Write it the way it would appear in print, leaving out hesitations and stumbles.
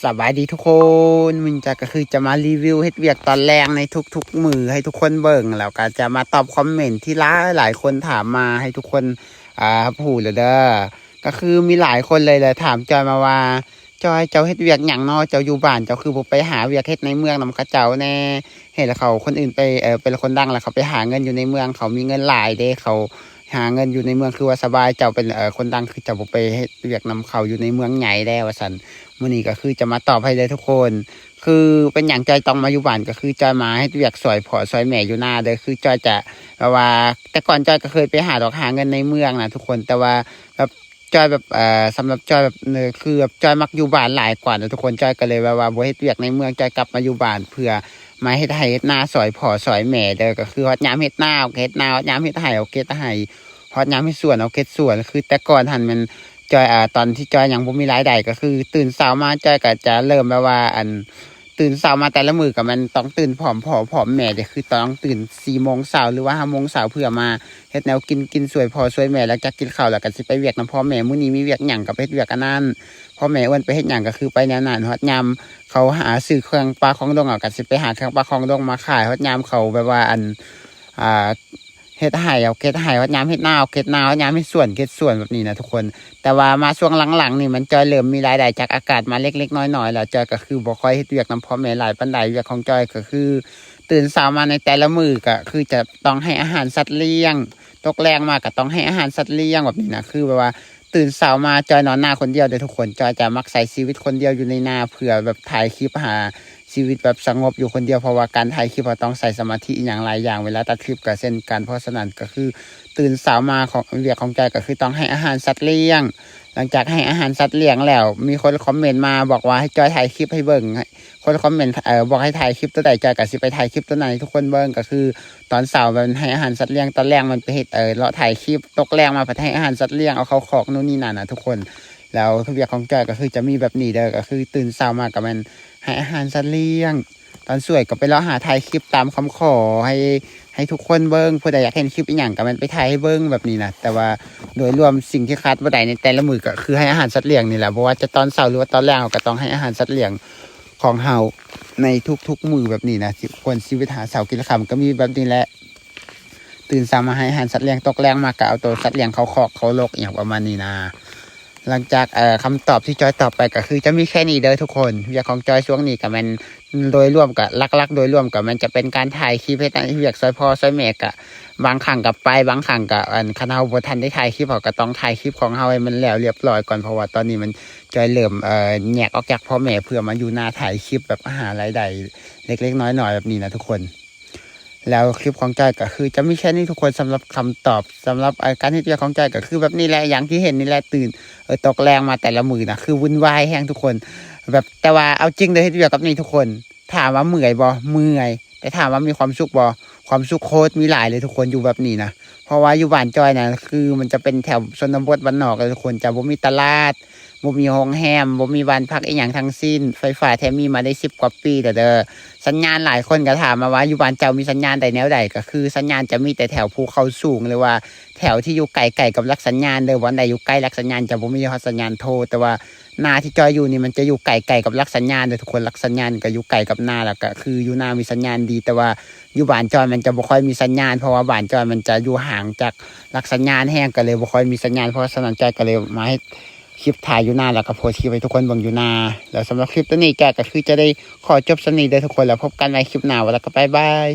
สบายดีทุกคนมันจะก็คือจะมารีวิวเฮ็ดเวียกตอนแรกในทุกๆมือให้ทุกคนเบิ่งแล้วก็จะมาตอบคอมเมนต์ที่หลายคนถามมาให้ทุกคนพูดเลยเด้อก็คือมีหลายคนเลยถามจอยมาว่าจอยเจ้าเฮ็ดเวียกหยังเนาะเจ้าอยู่บ้านเจ้าคือบ่ไปหาเวียกเฮ็ดในเมืองนำเขาเจ้าแน่เห็นแล้วเขาคนอื่นไปเป็นคนดังแล้วเขาไปหาเงินอยู่ในเมืองเขามีเงินหลายเด้เขาหาเงินอยู่ในเมืองคือว่าสบายเจ้าเป็นคนดังคือเจ้าบ่ไปเฮ็ดเวียกนำเขาอยู่ในเมืองใหญ่แล้วว่าซั่น มื้อนี้ก็คือจะมาตอบให้เลยทุกคน คือเป็นอย่างจอยต้องมาอยู่บ้านก็คือจอยมาให้เวียกซอยพ่อซอยแม่อยู่หน้าเด้อคือจอยจะแบบว่าแต่ก่อนจอยก็เคยไปหาเงินในเมืองนะทุกคนแต่ว่าแบบจอยแบบสำหรับจอยแบบเนี่ยคือแบบจอยมักอยู่บ้านหลายกว่านะทุกคนจอยก็เลยแบบว่าบ่เฮ็ดเวียกในเมืองจอยกลับมาอยู่บ้านเพื่อมาเฮ็ดไร่เฮ็ดนาซอยพ่อซอยแม่เด้อก็คือฮอดยามเฮ็ดนาเอาเฮ็ดนาฮอดยามเฮ็ดไร่เอาเฮ็ดไร่ฮอดยามเฮ็ดสวนเอาเฮ็ดสวนคือแต่ก่อนหันมัน จอยตอนที่จอยยังบ่มีรายได้ก็คือตื่นเช้ามาจอยก็จะเริ่มแบบว่าตื่นเช้ามาแต่ละมื้อก็มันต้องตื่นพร้อมพ่อพร้อมแม่เด้คือต้องตื่น4 โมงเช้าหรือว่า5 โมงเช้าเพื่อมาเฮ็ดแนวกินช่วยพ่อช่วยแม่แล้วจากกินข้าวแล้วก็สิไปเวียกนำพ่อแม่มื้อนี้มีเวียกหยังก็ไปเฮ็ดเวียกอันนั้นพ่อแม่อ้วนไปเฮ็ดหยังก็คือไปแนวนั้นฮอดยามเขาหาซื้อเครื่องปลาของดงก็สิไปหาเครื่องปลาของดงมาขายฮอดยามเขาแบบว่าอ่า เฮ็ดไร่เอาเฮ็ดไร่ว่ายามเฮ็ดนาเอาเฮ็ดนาว่ายามเฮ็ดสวนเฮ็ดสวนแบบนี้นะทุกคนแต่ว่ามาช่วงหลังๆนี่มันจอยเริ่มมีรายได้จากอากาศมาเล็กๆน้อยๆแล้วจอยก็คือบ่ค่อยเฮ็ดเวียกนำพ่อแม่หลายปานใดเวียกของจอยก็คือตื่นเช้ามาในแต่ละมื้อก็คือจะต้องให้อาหารสัตว์เลี้ยงตกแรงมาก็ต้องให้อาหารสัตว์เลี้ยงแบบนี้นะคือแบบว่าตื่นเช้ามาจอยนอนนาคนเดียวเด้อทุกคนจอยจะมักใช้ชีวิตคนเดียวอยู่ในนาเพื่อแบบถ่ายคลิปหาชีวิตแบบสงบอยู่คนเดียวเพราะว่าการถ่ายคลิปเราต้องใส่สมาธิอย่างหลายอย่างเวลาตัดคลิปก็เช่นกันเพราะฉะนั้นก็คือตื่นเช้ามาของเวียกของใจก็คือต้องให้อาหารสัตว์เลี้ยงหลังจากให้อาหารสัตว์เลี้ยงแล้วมีคนคอมเมนต์มาบอกว่าให้จอยถ่ายคลิปให้เบิ่งคนคอมเมนต์บอกให้ถ่ายคลิปตัวใดจอยก็สิไปถ่ายคลิปตัวนั้นให้ทุกคนเบิ่งก็คือตอนเช้ามันให้อาหารสัตว์เลี้ยงตอนแรกมันไปเฮ็ดเลาะถ่ายคลิปตกแรงมาไปให้อาหารสัตว์เลี้ยงเอาเข้าคอกนู่นนี่นั่นน่ะทุกคนแล้วเวียกของจอยก็คือจะมีแบบนี้เด้อก็คือตื่นเช้ามาก็มันให้อาหารสัตว์เลี้ยง ตอนสวยก็ไปเลาะหาถ่ายคลิปตามคำขอให้ทุกคนเบิ้งผู้ใดอยากเห็นคลิปอีหยังก็มันไปถ่ายให้เบิ้งแบบนี้นะแต่ว่าโดยรวมสิ่งที่ขาดบ่ได้ในแต่ละมื้อก็คือให้อาหารสัตว์เลี้ยงนี่แหละเพราะว่าจะตอนเช้าหรือว่าตอนแรกเราก็ต้องให้อาหารสัตว์เลี้ยงของเฮาในทุกๆมื้อแบบนี้นะคนชีวิตหาเช้ากินค่ำก็มีแบบนี้แหละตื่นเช้ามาให้อาหารสัตว์เลี้ยงตกแรงมาก็เอาตัวสัตว์เลี้ยงเขาคอกเขาลกอย่างประมาณนี้นะหลังจากคำตอบที่จอยตอบไปก็คือจะมีแค่นี้เด้อทุกคนเวียกของจอยช่วงนี้ก็มันโดยรวมกับลักๆโดยรวมกับมันจะเป็นการถ่ายคลิปให้เวียกซอยพ่อซอยแม่กับบางครั้งกับไปบางครั้งกับคณะบ่ทันได้ถ่ายคลิปเขาก็ต้องถ่ายคลิปของเฮาให้มันแล้วเรียบร้อยก่อนเพราะว่าตอนนี้มันจอยเริ่มแยกออกจากพ่อแม่เพื่อมาอยู่หน้าถ่ายคลิปแบบหารายได้เล็กๆน้อยๆแบบนี้นะทุกคนแล้วคลิปของจอยก็คือจะมีแค่นี้ทุกคนสำหรับคำตอบสำหรับการที่เวียกของจอยก็คือแบบนี้แหละอย่างที่เห็นนี่แหละตื่นตกแรงมาแต่ละมื้อนะคือวุ่นวายแฮงทุกคนแบบแต่ว่าเอาจริงเลยที่เวียกกับนี่ทุกคนถามว่าเมื่อยบ่เมื่อยแต่ถามว่ามีความสุขบ่ความสุขโคตรมีหลายเลยทุกคนอยู่แบบนี้นะเพราะว่าอยู่บ้านจอยนะคือมันจะเป็นแถวชนบทบ้านนอกเลยทุกคนจะบ่มีตลาดบ่มีโรงแรมบ่มีบ้านพักอีหยังทั้งสิ้นไฟฟ้าแท้มีมาได้10 กว่าปีแต่เด้อสัญญาณหลายคนก็ถามมาว่าอยู่บ้านเจ้ามีสัญญาณใดแนวใดก็คือสัญญาณจะมีแต่แถวภูเขาสูงหรือว่าแถวที่อยู่ไกลๆกับลักสัญญาณเด้อวันใดอยู่ใกล้ลักสัญญาณจะบ่มีสัญญาณโทรแต่ว่านาที่จอยอยู่นี่มันจะอยู่ไกลๆกับลักสัญญาณเด้อทุกคนลักสัญญาณก็อยู่ไกลกับนาแล้วก็คืออยู่นามีสัญญาณดีแต่ว่าอยู่บ้านจอยมันจะบ่ค่อยมีสัญญาณเพราะว่าบ้านจอยมันจะอยู่ห่างจากลักสัญญาณแห้งก็เลยบ่ค่อยมีสัญญาณเพราะฉะนั้นจอยก็เลยมาให้คลิปถ่ายอยู่หน้าแล้วก็โพสต์คลิปให้ทุกคนเบิ่งอยู่หน้าแล้วสำหรับคลิปตัวนี้แกก็คือจะได้ขอจบสนิทเด้อทุกคนแล้วพบกันในคลิปหน้าแล้วก็บ๊ายบาย